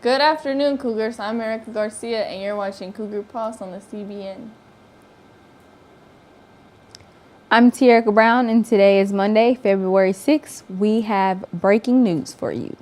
Good afternoon, Cougars. I'm Erica Garcia, and you're watching CougarPause on the CBN. I'm Tierica Brown, and today is Monday, February 6th. We have breaking news for you.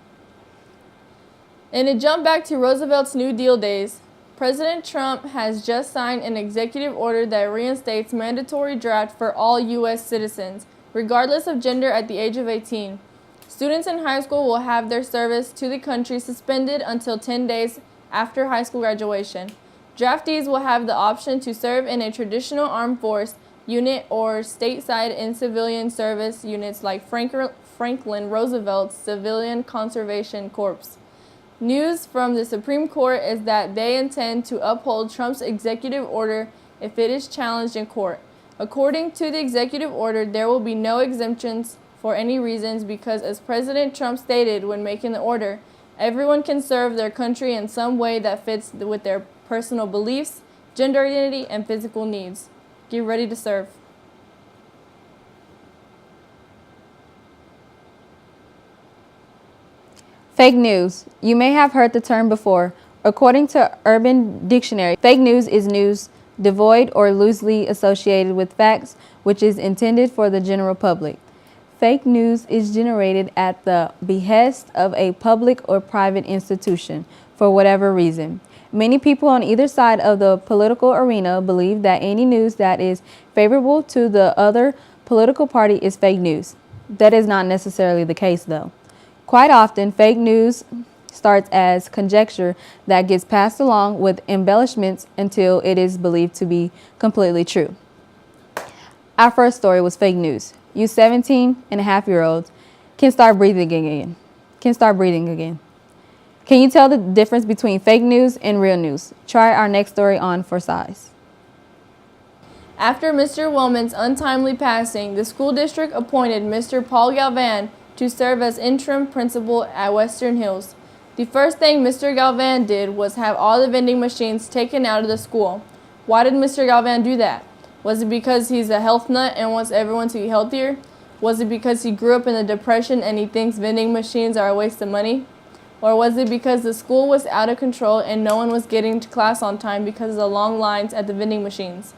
In a jump back to Roosevelt's New Deal days, President Trump has just signed an executive order that reinstates mandatory draft for all U.S. citizens, regardless of gender, at the age of 18. Students in high school will have their service to the country suspended until 10 days after high school graduation. Draftees will have the option to serve in a traditional armed force unit or stateside in civilian service units like Franklin Roosevelt's Civilian Conservation Corps. News from the Supreme Court is that they intend to uphold Trump's executive order if it is challenged in court. According to the executive order, there will be no exemptions for any reasons because, as President Trump stated when making the order, everyone can serve their country in some way that fits with their personal beliefs, gender identity, and physical needs. Get ready to serve. Fake news. You may have heard the term before. According to Urban Dictionary, fake news is news devoid or loosely associated with facts, which is intended for the general public. Fake news is generated at the behest of a public or private institution for whatever reason. Many people on either side of the political arena believe that any news that is favorable to the other political party is fake news. That is not necessarily the case, though. Quite often, fake news starts as conjecture that gets passed along with embellishments until it is believed to be completely true. Our first story was fake news. You 17-and-a-half-year-olds can start breathing again. Can you tell the difference between fake news and real news? Try our next story on for size. After Mr. Wellman's untimely passing, the school district appointed Mr. Paul Galvan to serve as interim principal at Western Hills. The first thing Mr. Galvan did was have all the vending machines taken out of the school. Why did Mr. Galvan do that? Was it because he's a health nut and wants everyone to be healthier? Was it because he grew up in the Depression and he thinks vending machines are a waste of money? Or was it because the school was out of control and no one was getting to class on time because of the long lines at the vending machines?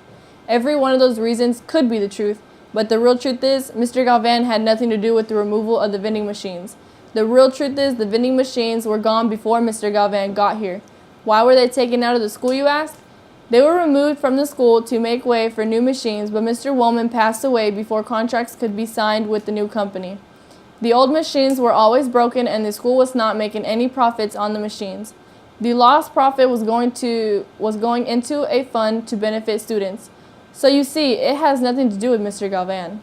Every one of those reasons could be the truth, but the real truth is Mr. Galvan had nothing to do with the removal of the vending machines. The real truth is the vending machines were gone before Mr. Galvan got here. Why were they taken out of the school, you ask? They were removed from the school to make way for new machines, but Mr. Wellman passed away before contracts could be signed with the new company. The old machines were always broken and the school was not making any profits on the machines. The lost profit was going into a fund to benefit students. So you see, it has nothing to do with Mr. Galvan.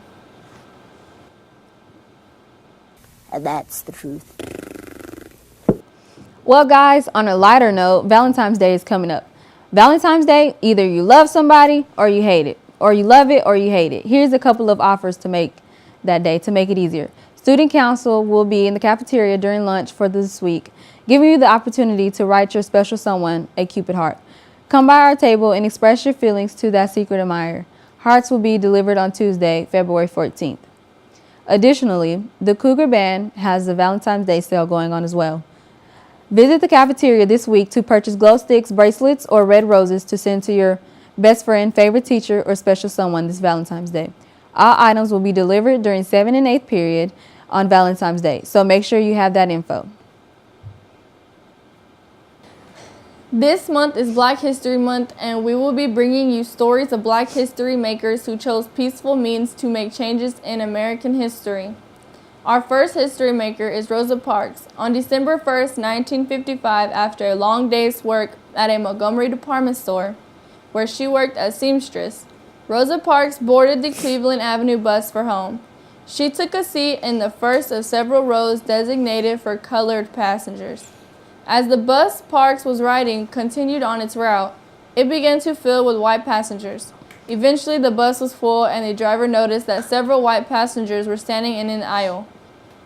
And that's the truth. Well, guys, on a lighter note, Valentine's Day is coming up. Valentine's Day, either you love somebody or you hate it, or you love it or you hate it. Here's a couple of offers to make that day to make it easier. Student council will be in the cafeteria during lunch for this week, giving you the opportunity to write your special someone a Cupid heart. Come by our table and express your feelings to that secret admirer. Hearts will be delivered on Tuesday, February 14th. Additionally, the Cougar Band has a Valentine's Day sale going on as well. Visit the cafeteria this week to purchase glow sticks, bracelets, or red roses to send to your best friend, favorite teacher, or special someone this Valentine's Day. All items will be delivered during 7th and 8th period on Valentine's Day, so make sure you have that info. This month is Black History Month, and we will be bringing you stories of Black history makers who chose peaceful means to make changes in American history. Our first history maker is Rosa Parks. On December 1st, 1955, after a long day's work at a Montgomery department store, where she worked as seamstress, Rosa Parks boarded the Cleveland Avenue bus for home. She took a seat in the first of several rows designated for colored passengers. As the bus Parks was riding continued on its route, it began to fill with white passengers. Eventually, the bus was full, and the driver noticed that several white passengers were standing in an aisle.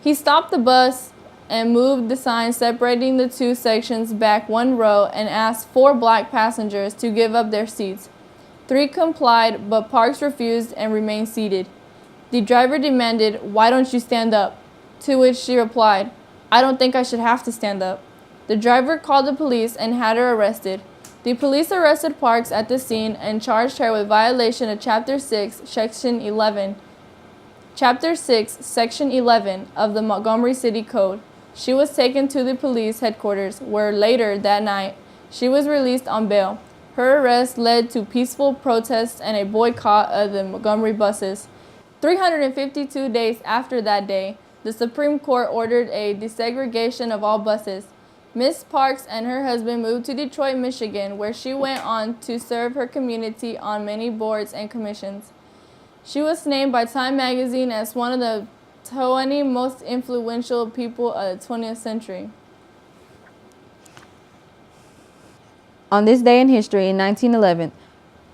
He stopped the bus and moved the sign separating the two sections back one row and asked 4 black passengers to give up their seats. 3 complied, but Parks refused and remained seated. The driver demanded, "Why don't you stand up?" To which she replied, "I don't think I should have to stand up." The driver called the police and had her arrested. The police arrested Parks at the scene and charged her with violation of Chapter 6, Section 11. Chapter 6, Section 11 of the Montgomery City Code. She was taken to the police headquarters, where later that night she was released on bail. Her arrest led to peaceful protests and a boycott of the Montgomery buses. 352 days after that day, the Supreme Court ordered a desegregation of all buses. Ms. Parks and her husband moved to Detroit, Michigan, where she went on to serve her community on many boards and commissions. She was named by Time magazine as one of the 20 most influential people of the 20th century. On this day in history, in 1911,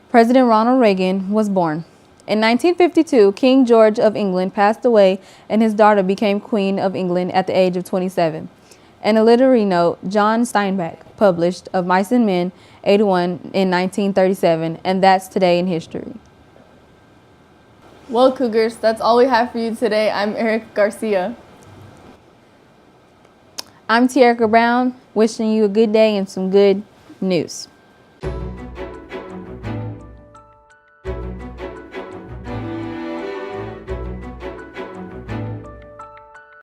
President Ronald Reagan was born. In 1952, King George of England passed away and his daughter became Queen of England at the age of 27. And a literary note, John Steinbeck published of Mice and Men, 81 in 1937, and that's today in history. Well, Cougars, that's all we have for you today. I'm Eric Garcia. I'm Tierica Brown, wishing you a good day and some good news.